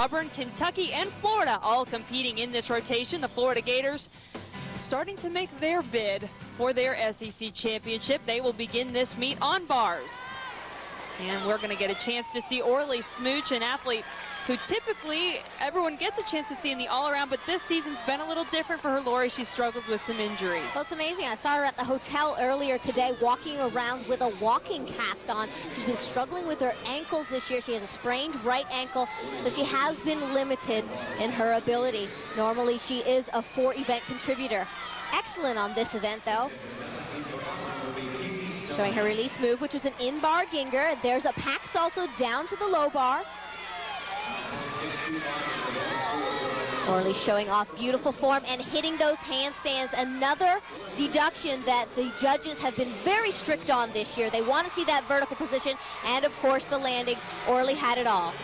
Auburn, Kentucky, and Florida all competing in this rotation. The Florida Gators starting to make their bid for their SEC championship. They will begin this meet on bars. And we're going to get a chance to see Orley Szmuch, an athlete who typically everyone gets a chance to see in the all-around, but this season's been a little different for her, Lori. She's struggled with some injuries. Well, it's amazing. I saw her at the hotel earlier today walking around with a walking cast on. She's been struggling with her ankles this year. She has a sprained right ankle, so she has been limited in her ability. Normally, she is a 4-event contributor. Excellent on this event, though. Showing her release move, which was an in-bar Ginger. There's a pack salto down to the low bar. Orley showing off beautiful form and hitting those handstands. Another deduction that the judges have been very strict on this year. They want to see that vertical position and, of course, the landings. Orley had it all.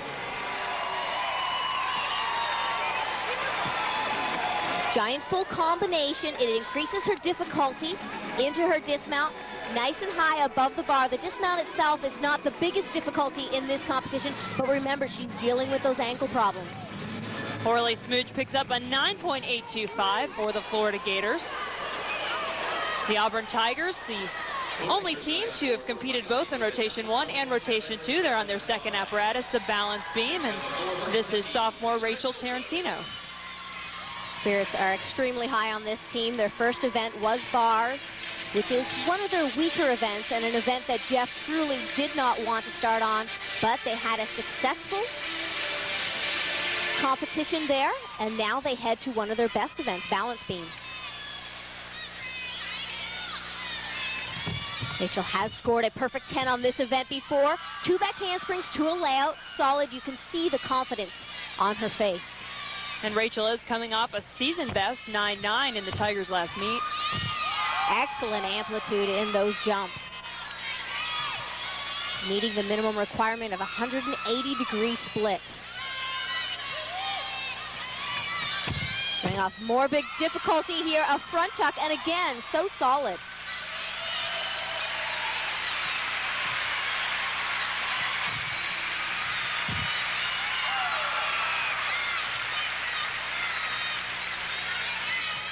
Giant full combination. It increases her difficulty into her dismount. Nice and high above the bar. The dismount itself is not the biggest difficulty in this competition, but remember, she's dealing with those ankle problems. Orley Szmuch picks up a 9.825 for the Florida Gators. The Auburn Tigers, the only team to have competed both in Rotation 1 and Rotation 2. They're on their second apparatus, the balance beam, and this is sophomore Rachel Tarantino. Spirits are extremely high on this team. Their first event was bars, which is one of their weaker events and an event that Jeff truly did not want to start on, but they had a successful competition there, and now they head to one of their best events, balance beam. Rachel has scored a perfect 10 on this event before. 2 back handsprings to a layout, solid. You can see the confidence on her face. And Rachel is coming off a season best 9.9 in the Tigers' last meet. Excellent amplitude in those jumps. Meeting the minimum requirement of 180-degree split. Showing off more big difficulty here, a front tuck, and again, so solid.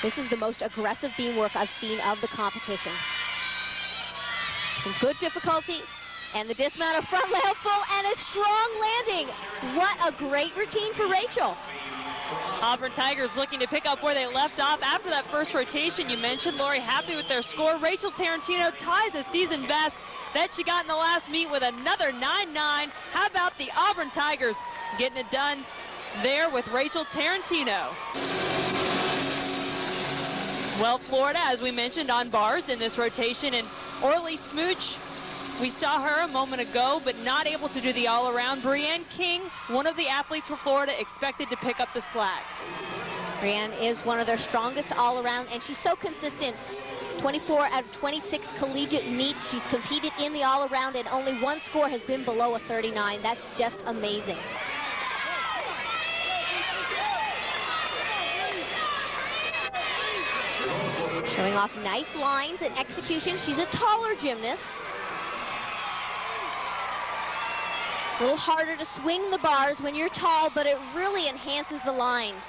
This is the most aggressive beam work I've seen of the competition. Some good difficulty, and the dismount of front layout full, and a strong landing. What a great routine for Rachel. Auburn Tigers looking to pick up where they left off after that first rotation. You mentioned, Lori, happy with their score. Rachel Tarantino ties a season best that she got in the last meet with another 9.9. How about the Auburn Tigers getting it done there with Rachel Tarantino? Well, Florida, as we mentioned, on bars in this rotation, and Orley Szmuch, we saw her a moment ago, but not able to do the all-around. Breanne King, one of the athletes for Florida, expected to pick up the slack. Breanne is one of their strongest all-around, and she's so consistent. 24 out of 26 collegiate meets she's competed in the all-around, and only one score has been below a 39. That's just amazing. Showing off nice lines and execution. She's a taller gymnast. A little harder to swing the bars when you're tall, but it really enhances the lines.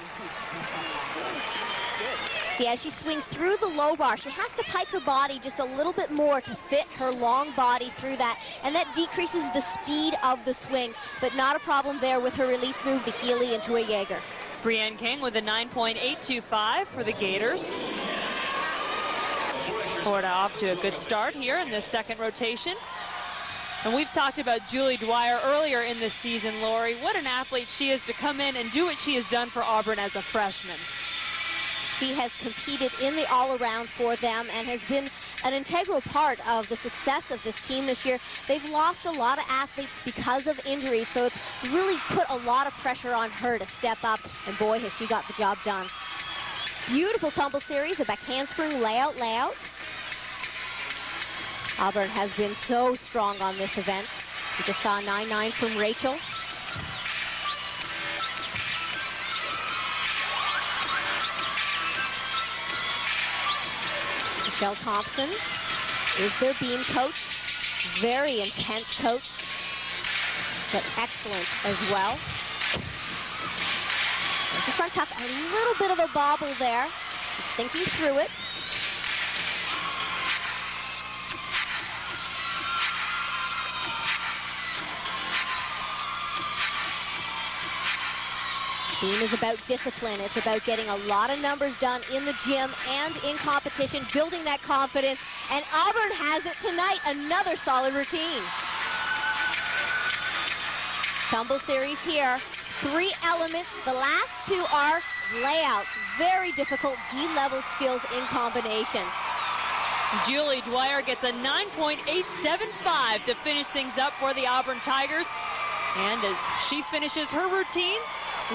See, as she swings through the low bar, she has to pike her body just a little bit more to fit her long body through that, and that decreases the speed of the swing, but not a problem there with her release move, the Healy into a Jaeger. Breanne King with a 9.825 for the Gators. Florida off to a good start here in this second rotation. And we've talked about Julie Dwyer earlier in this season, Lori. What an athlete she is to come in and do what she has done for Auburn as a freshman. She has competed in the all-around for them and has been an integral part of the success of this team this year. They've lost a lot of athletes because of injuries, so it's really put a lot of pressure on her to step up, and boy, has she got the job done. Beautiful tumble series, a back handspring layout. Auburn has been so strong on this event. We just saw a 9.9 from Rachel. Michelle Thompson is their beam coach. Very intense coach, but excellent as well. There's a front tuck, a little bit of a bobble there. She's thinking through it. Theme is about discipline. It's about getting a lot of numbers done in the gym and in competition, building that confidence. And Auburn has it tonight, another solid routine. Tumble series here. 3 elements. The last 2 are layouts. Very difficult D-level skills in combination. Julie Dwyer gets a 9.875 to finish things up for the Auburn Tigers. And as she finishes her routine,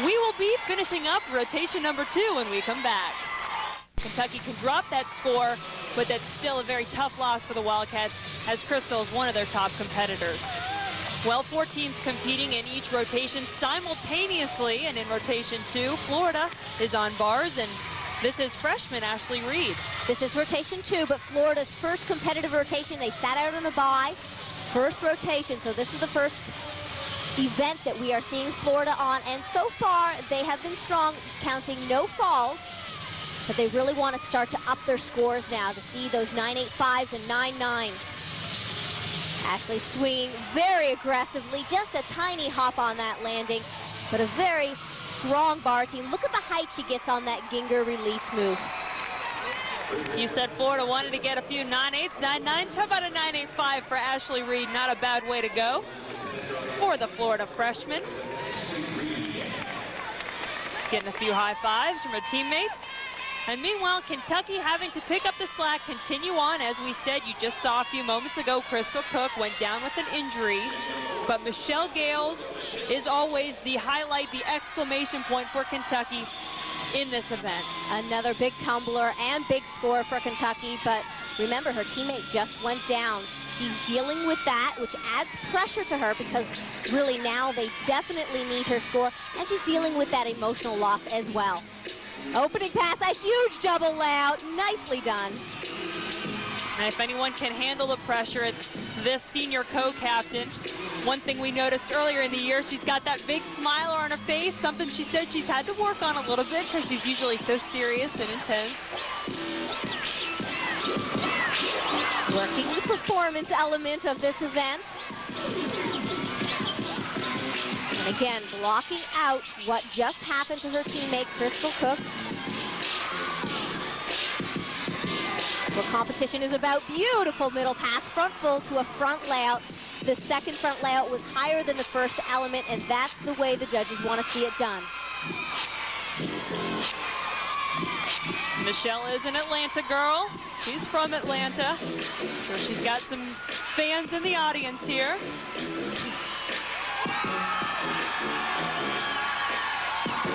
we will be finishing up rotation number 2 when we come back. Kentucky can drop that score, but that's still a very tough loss for the Wildcats, as Crystal is one of their top competitors. Well, 4 teams competing in each rotation simultaneously, and in rotation 2, Florida is on bars, and this is freshman Ashley Reed. This is rotation 2, but Florida's first competitive rotation. They sat out on a bye. First rotation, so this is the first event that we are seeing Florida on, and so far they have been strong, counting no falls, but they really want to start to up their scores now to see those 9.85s and 9.9s. Ashley swinging very aggressively, just a tiny hop on that landing, but a very strong bar team. Look at the height she gets on that Ginger release move. You said Florida wanted to get a few 9.8s, 9.9s. How about a 9.85 for Ashley Reed? Not a bad way to go for the Florida freshman. Getting a few high fives from her teammates. And meanwhile, Kentucky having to pick up the slack, continue on. As we said, you just saw a few moments ago, Crystal Cook went down with an injury. But Michelle Gales is always the highlight, the exclamation point for Kentucky in this event. Another big tumbler and big score for Kentucky, but remember, her teammate just went down. She's dealing with that, which adds pressure to her because really now they definitely need her score, and she's dealing with that emotional loss as well. Opening pass, a huge double layout, nicely done. And if anyone can handle the pressure, it's this senior co-captain. One thing we noticed earlier in the year, she's got that big smile on her face, something she said she's had to work on a little bit because she's usually so serious and intense. Working the performance element of this event. And again, blocking out what just happened to her teammate, Crystal Cook. That's what competition is about. Beautiful middle pass, front full to a front layout. The second front layout was higher than the first element, and that's the way the judges want to see it done. Michelle is an Atlanta girl. She's from Atlanta. So she's got some fans in the audience here.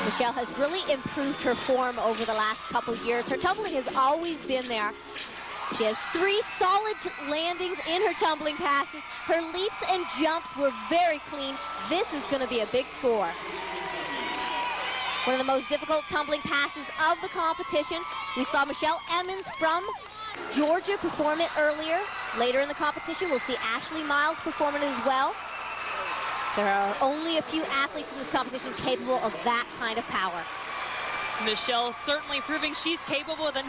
Michelle has really improved her form over the last couple years. Her tumbling has always been there. She has 3 solid landings in her tumbling passes. Her leaps and jumps were very clean. This is going to be a big score. One of the most difficult tumbling passes of the competition. We saw Michelle Emmons from Georgia perform it earlier. Later in the competition, we'll see Ashley Miles perform it as well. There are only a few athletes in this competition capable of that kind of power. Michelle certainly proving she's capable of the